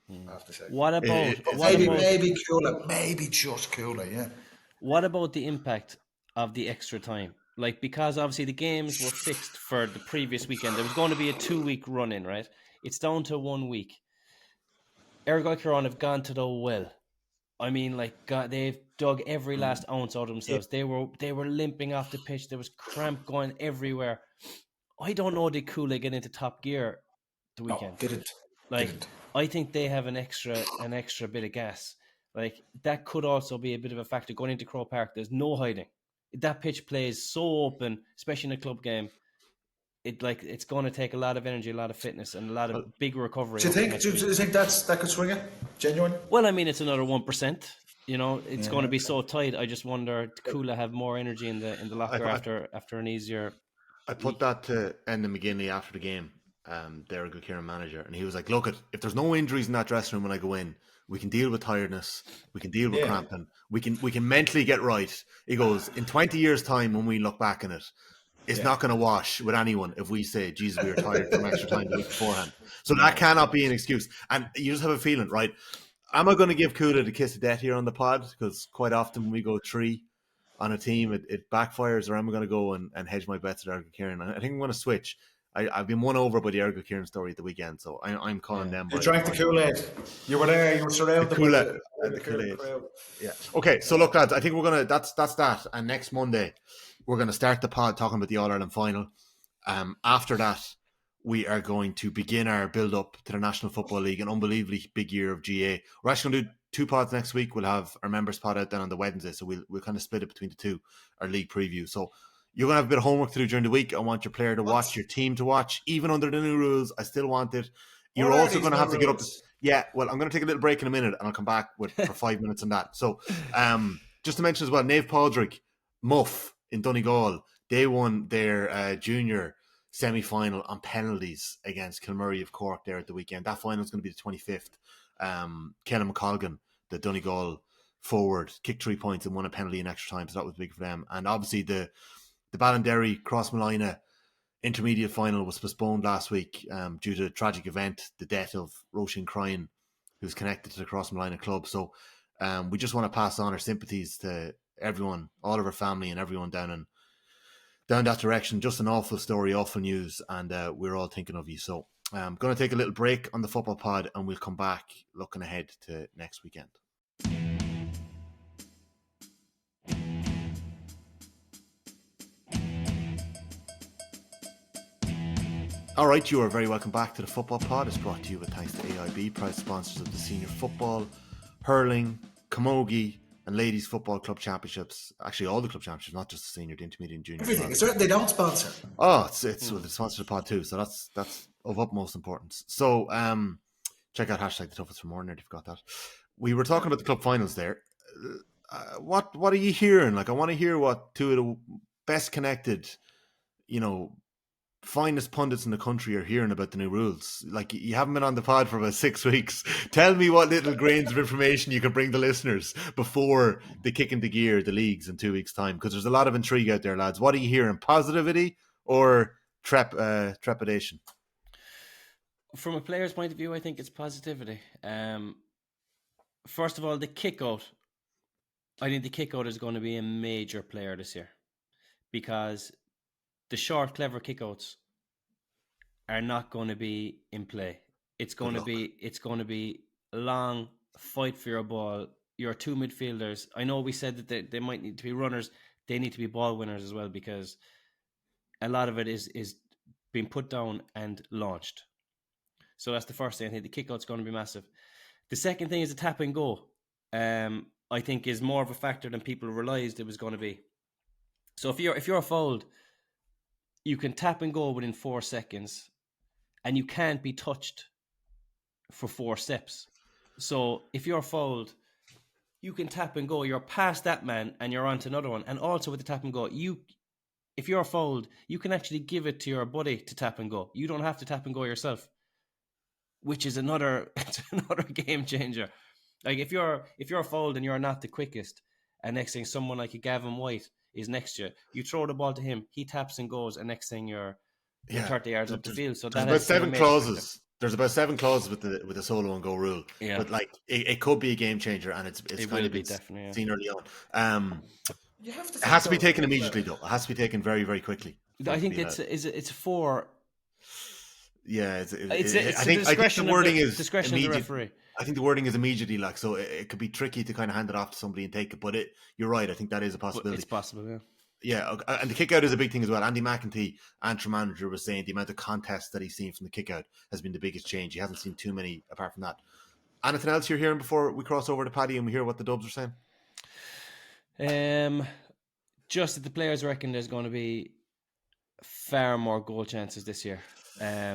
I have to say. What about Maybe cooler, maybe just cooler, yeah. What about the impact of the extra time? Like, because obviously the games were fixed for the previous weekend. There was going to be a 2-week run in, right? It's down to 1 week. Errigal Ciaran have gone to the well. I mean, like, God, they've dug every last ounce out of themselves. They were limping off the pitch. There was cramp going everywhere. I don't know did Cuala get into top gear the weekend. No, didn't. Like, I think they have an extra bit of gas. Like, that could also be a bit of a factor going into Croke Park. There's no hiding. That pitch plays so open, especially in a club game. It's going to take a lot of energy, a lot of fitness, and a lot of big recovery. Do you think that could swing it? Genuinely? Well, I mean, it's another 1%. You know, it's going to be so tight. I just wonder, Cuala have more energy in the locker after an easier. I put that to Enda McGinley after the game, the Errigal Ciaran manager, and he was like, "Look, if there's no injuries in that dressing room when I go in, we can deal with tiredness, we can deal with cramping, we can mentally get right." He goes, "In 20 years' time, when we look back on it, it's not going to wash with anyone if we say, Jesus, we were tired from extra time the week beforehand." So that cannot be an excuse. And you just have a feeling, right? Am I going to give Cuala the kiss of death here on the pod? Because quite often when we go 3 on a team, it backfires, or am I going to go and hedge my bets at Errigal Ciaran? I think I'm going to switch. I've been won over by the Errigal Ciaran story at the weekend, so I'm calling them. You drank the Kool-Aid. You were there. You were surrounded by the Kool-Aid. crowd. Yeah. Okay, so look, lads, I think we're going to, that's that. And next Monday, we're going to start the pod talking about the All-Ireland final. After that, we are going to begin our build-up to the National Football League, an unbelievably big year of GA. We're actually going to do 2 pods next week. We'll have our members pod out then on the Wednesday, so we'll kind of split it between the 2, our league preview. So you're going to have a bit of homework to do during the week. I want your player to watch, your team to watch. Even under the new rules, I still want it. You're also going to have to get up. Well, I'm going to take a little break in a minute, and I'll come back for 5 minutes on that. So just to mention as well, Naomh Padraig, Muff in Donegal, they won their junior semi-final on penalties against Kilmurray of Cork there at the weekend. That final is going to be the 25th. Kellan McColgan, the Donegal forward, kicked 3 points and won a penalty in extra time, so that was big for them. And obviously the Ballinderry Crossmolina intermediate final was postponed last week due to a tragic event, the death of Roisin Cryan, who's connected to the Crossmolina club. So we just want to pass on our sympathies to everyone, all of our family and everyone down that direction. Just an awful story, awful news, and we're all thinking of you. So I'm going to take a little break on the football pod, and we'll come back looking ahead to next weekend. All right, you are very welcome back to the football pod. It's brought to you with thanks to AIB, proud sponsors of the senior football, hurling, camogie, and ladies football club championships. Actually, all the club championships, not just the senior, the intermediate, and junior. Everything. Is there they don't sponsor? Oh, it's well, they sponsor the pod too, so that's of utmost importance. So check out hashtag the toughest for more if you've got that. We were talking about the club finals there. What are you hearing? Like, I want to hear what 2 of the best connected, finest pundits in the country are hearing about the new rules. Like, you haven't been on the pod for about 6 weeks. Tell me what little grains of information you can bring the listeners before they kick into gear the leagues in 2 weeks' time, because there's a lot of intrigue out there, lads. What are you hearing? Positivity or trepidation? From a player's point of view, I think it's positivity. First of all, the kick-out. I think the kick-out is going to be a major player this year, because the short, clever kickouts are not going to be in play. It's going to be a long fight for your ball. Your 2 midfielders. I know we said that they might need to be runners. They need to be ball winners as well, because a lot of it is being put down and launched. So that's the first thing. I think the kickout's going to be massive. The second thing is the tap and go. I think is more of a factor than people realised it was going to be. So if you're fouled, you can tap and go within 4 seconds, and you can't be touched for 4 steps. So if you're fouled, you can tap and go. You're past that man and you're on to another one. And also with the tap and go, if you're fouled, you can actually give it to your buddy to tap and go. You don't have to tap and go yourself, which is another game changer. Like if you're fouled and you're not the quickest, and next thing someone like a Gavin White is next to you, you throw the ball to him, he taps and goes, and next thing you're 30 yards up the field. So there's about 7 clauses. There's about 7 clauses with the solo and go rule. Yeah. But like it could be a game changer, and it's kind of been seen early on. You have to. It has to be taken immediately, though. It has to be taken very, very quickly. I think it's 4. Yeah, I think the wording is discretion of the referee. I think the wording is immediately, like, so it could be tricky to kind of hand it off to somebody and take it. But you're right. I think that is a possibility. It's possible, yeah. Yeah, and the kick out is a big thing as well. Andy McEntee, Antrim manager, was saying the amount of contests that he's seen from the kick out has been the biggest change. He hasn't seen too many apart from that. Anything else you're hearing before we cross over to Paddy and we hear what the Dubs are saying? Just that the players reckon there's going to be far more goal chances this year.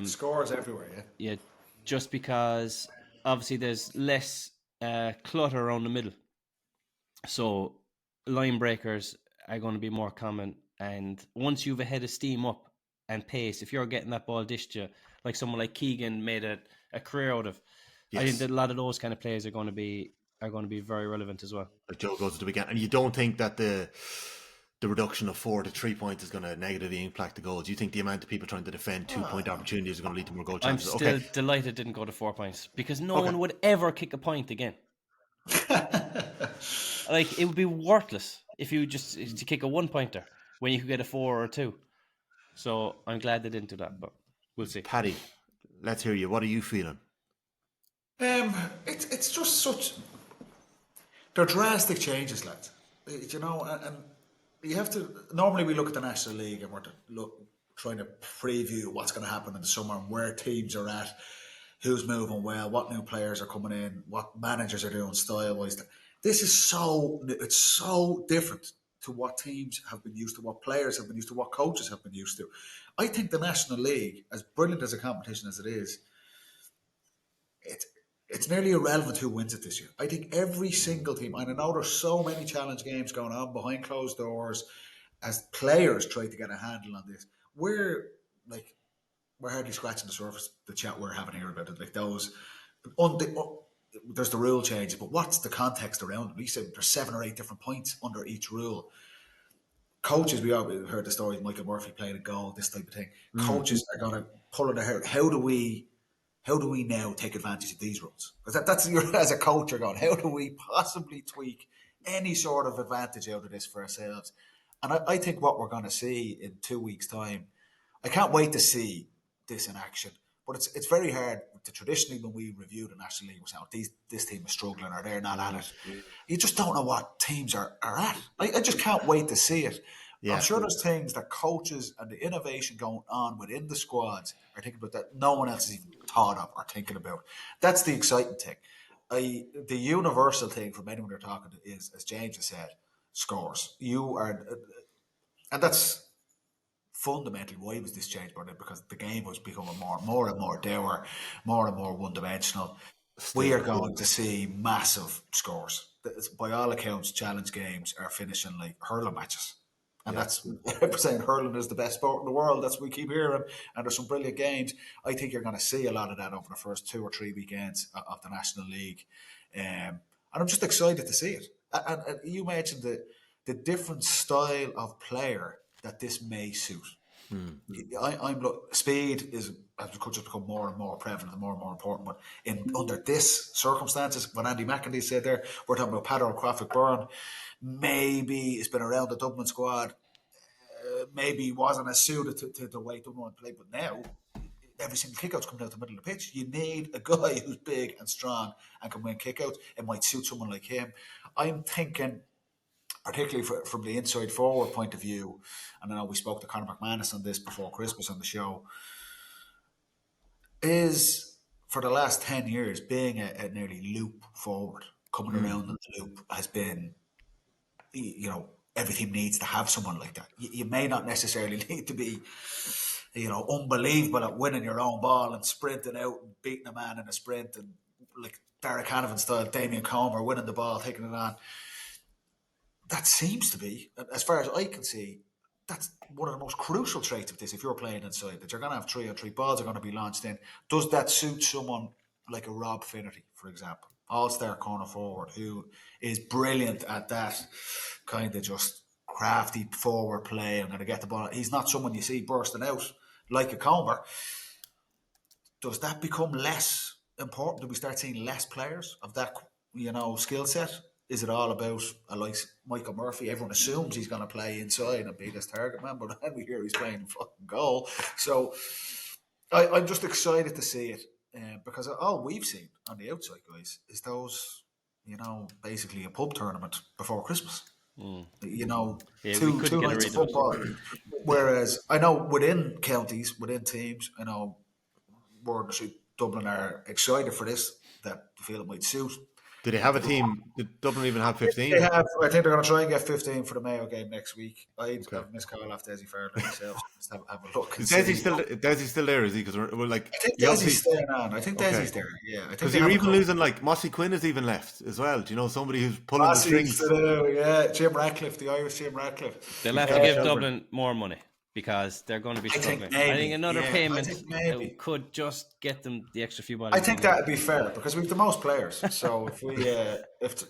Scores everywhere, yeah. Just because obviously there's less clutter around the middle, so line breakers are going to be more common. And once you've a head of steam up and pace, if you're getting that ball dished you, like someone like Keegan made a career out of, yes. I think that a lot of those kind of players are going to be very relevant as well. Like Joe goes to the weekend, and you don't think that the reduction of 4 to 3 points is going to negatively impact the goals? You think the amount of people trying to defend 2-point opportunities are going to lead to more goal chances? I'm still delighted it didn't go to 4 points, because no one would ever kick a point again. Like, it would be worthless if you just to kick a 1-pointer when you could get a 4 or 2. So I'm glad they didn't do that, but we'll see. Paddy, let's hear you. What are you feeling? It's just they're drastic changes, lads. You know, and you have to. Normally, we look at the National League and we're trying to preview what's going to happen in the summer and where teams are at, who's moving well, what new players are coming in, what managers are doing style-wise. This is so different to what teams have been used to, what players have been used to, what coaches have been used to. I think the National League, as brilliant as a competition as it is, it's nearly irrelevant who wins it this year. I think every single team, and I know there's so many challenge games going on behind closed doors as players try to get a handle on this. We're hardly scratching the surface, the chat we're having here about it. Like those, there's the rule changes, but what's the context around it? We said there's 7 or 8 different points under each rule. Coaches, we all heard the story of Michael Murphy playing a goal, this type of thing. Coaches are going to pull it out. How do we now take advantage of these rules? Because that's as a coach, you're going, how do we possibly tweak any sort of advantage out of this for ourselves? And I think what we're going to see in 2 weeks' time, I can't wait to see this in action. But it's very hard. Traditionally, when we review the National League, we're saying, this team is struggling or they're not at it. You just don't know what teams are at. I just can't wait to see it. Yeah. I'm sure there's things that coaches and the innovation going on within the squads are thinking about that no one else has even thought of or thinking about. That's the exciting thing. The universal thing from anyone they're talking to is, as James has said, scores. And that's fundamentally why was this change brought in, because the game was becoming more and more dour, more and more one-dimensional. We are going to see massive scores. By all accounts, challenge games are finishing like hurling matches. And that's, I'm saying hurling is the best sport in the world. That's what we keep hearing. And there's some brilliant games. I think you're going to see a lot of that over the first 2 or 3 weekends of the National League. And I'm just excited to see it. And you mentioned the different style of player that this may suit. Speed has just become more and more prevalent and more important. But under this circumstances, what Andy McEntee said there, we're talking about Paddy Crawford-Byrne. Maybe it's been around the Dublin squad. Maybe wasn't as suited to the way Dublin play. But now, every single kickout's coming out the middle of the pitch. You need a guy who's big and strong and can win kickouts. It might suit someone like him. I'm thinking, particularly from the inside forward point of view, and I know we spoke to Conor McManus on this before Christmas on the show, is for the last 10 years being a nearly loop forward, coming around in the loop has been, every team needs to have someone like that. You may not necessarily need to be, unbelievable at winning your own ball and sprinting out and beating a man in a sprint and like Derek Canavan style, Damien Comer winning the ball, taking it on. That seems to be, as far as I can see, that's one of the most crucial traits of this. If you're playing inside, that you're going to have 3-on-3 balls are going to be launched in. Does that suit someone like a Rob Finnerty, for example, all-star corner forward, who is brilliant at that kind of just crafty forward play? I'm going to get the ball. He's not someone you see bursting out like a Comer. Does that become less important? Do we start seeing less players of that, skill set? Is it all about like Michael Murphy? Everyone assumes he's going to play inside and be this target man, but then we hear he's playing fucking goal. So I'm just excited to see it because all we've seen on the outside, guys, is those, basically a pub tournament before Christmas. Two nights of football. Whereas I know within counties, within teams, I know Warden Street, Dublin are excited for this, that they feel it might suit. Do they have a team? Did Dublin even have 15? They have. I think they're going to try and get 15 for the Mayo game next week. I'd have missed call off Desi Farrell myself. Just have a look. Is Desi still there? Is he? Because we're like, I think Desi's staying on. I think Desi's there. Yeah, because you're even losing like Mossy Quinn has even left as well. Do you know somebody who's pulling the strings? Jim Ratcliffe, the Irish Jim Ratcliffe. They'll have to give Dublin more money, because they're going to be struggling. I think another payment could just get them the extra few bodies. I think that would be fair, because we've the most players. So if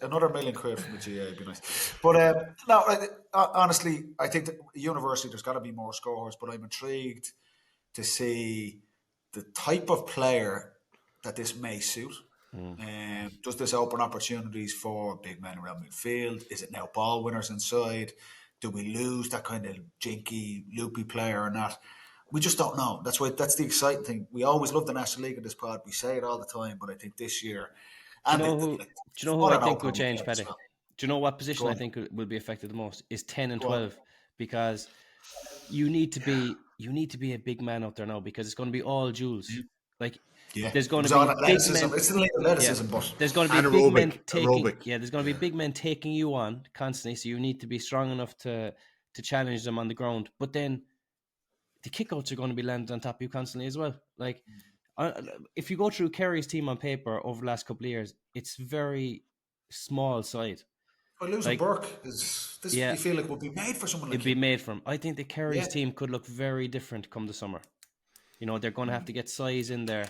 another £1 million from the GA would be nice. But honestly, I think that university there's got to be more scorers. But I'm intrigued to see the type of player that this may suit. Does this open opportunities for big men around midfield? Is it now ball winners inside? Do we lose that kind of jinky, loopy player or not? We just don't know. That's the exciting thing. We always love the National League in this pod. We say it all the time, but I think this year... Do you know who I think will change, Paddy? Do you know what position I think will be affected the most? Is 10 and 12. Because you need to be a big man out there now, because it's going to be all duels. There's going to be big men. It's still athleticism, but there's going to be big men taking. Yeah, there's going to be big men taking you on constantly. So you need to be strong enough to challenge them on the ground. But then the kickouts are going to be landed on top of you constantly as well. Like if you go through Kerry's team on paper over the last couple of years, it's very small side. But losing Burke you feel like would be made for someone like it'd be made for him. I think the Kerry's team could look very different come the summer. They're going to have to get size in there.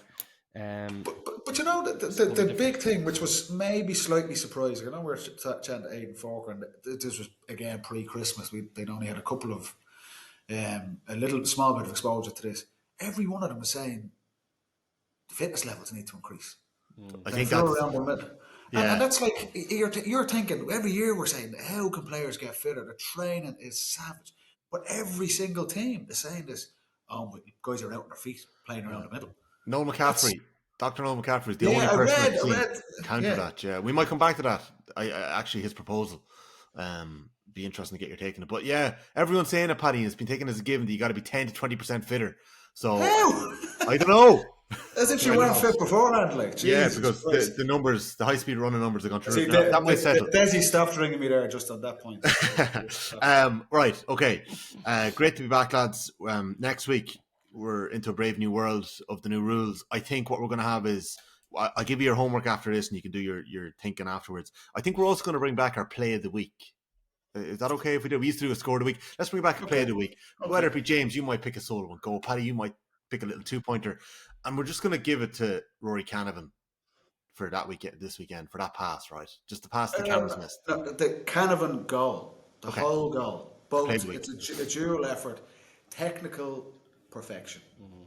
But the big thing, which was maybe slightly surprising, I know we're chatting to Aidan Falker, and this was again pre-Christmas. They'd only had a couple of a small bit of exposure to this. Every one of them was saying the fitness levels need to increase. I think that's around the middle. And that's like you're thinking every year we're saying how can players get fitter? The training is savage, but every single team is saying this. Guys are out on their feet playing around the middle. Noel McCaffrey, Dr. Noel McCaffrey is the only person I've seen counter that. Yeah, we might come back to that. I actually, his proposal, be interesting to get your take on it. But yeah, everyone's saying it, Paddy, it's been taken as a given that you got to be 10 to 20% fitter. So I don't know. As if you weren't fit beforehand, like. Jesus because the numbers, the high-speed running numbers have gone through. See, that might settle. Desi stopped ringing me there just on that point. Right, okay. Great to be back, lads. Next week, we're into a brave new world of the new rules. I think what we're going to have is, I'll give you your homework after this and you can do your thinking afterwards. I think we're also going to bring back our play of the week. Is that okay if we do? We used to do a score of the week. Let's bring back a play of the week. Whether it be James, you might pick a solo and go. Paddy, you might pick a little 2-pointer. And we're just going to give it to Rory Canavan for this weekend, for that pass, right? Just the pass the cameras missed. The Canavan goal, whole goal. Both, it's a dual effort, technical perfection. Mm-hmm.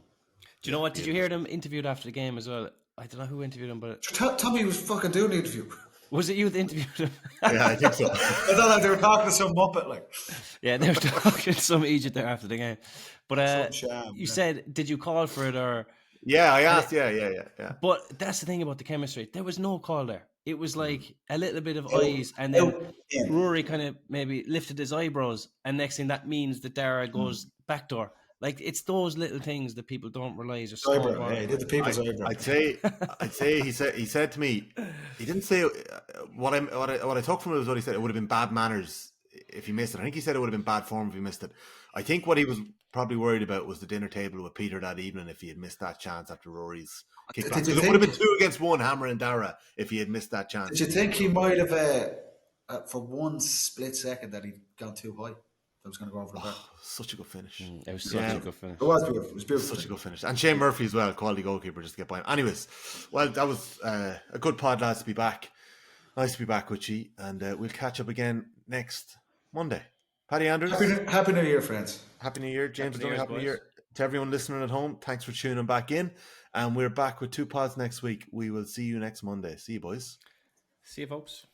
Do you know what? Did you hear them interviewed after the game as well? I don't know who interviewed him, but Tommy was fucking doing the interview. Was it you that interviewed him? Yeah, I think so. I thought like they were talking to some muppet, like. Yeah, they were talking to some Egypt there after the game. But you said, did you call for it or? Yeah, I asked. Yeah. But that's the thing about the chemistry. There was no call there. It was like a little bit of eyes, and then Rory kind of maybe lifted his eyebrows, and next thing that means that Dara goes backdoor. Like, it's those little things that people don't realize are so important. Did the people's eyebrow. I'd say he said to me, he didn't say what I took from it was what he said. It would have been bad manners if he missed it. I think he said it would have been bad form if he missed it. I think what he was probably worried about was the dinner table with Peter that evening if he had missed that chance after Rory's kick back. It would have been 2 against 1, Hammer and Dara, if he had missed that chance. Did you think he might have, for one split second, that he'd gone too high? That was going to go over the bar. Such a good finish. It was such a good finish. It was beautiful. It was beautiful. Such a good finish. And Shane Murphy as well, quality goalkeeper, just to get by him. Anyways, well, that was a good pod, lads, to be back. Nice to be back with you. And we'll catch up again next Monday. Paddy Andrews. Happy New Year, friends. Happy New Year. James Dunn, Happy New Year. To everyone listening at home, thanks for tuning back in. And we're back with 2 pods next week. We will see you next Monday. See you, boys. See you, folks.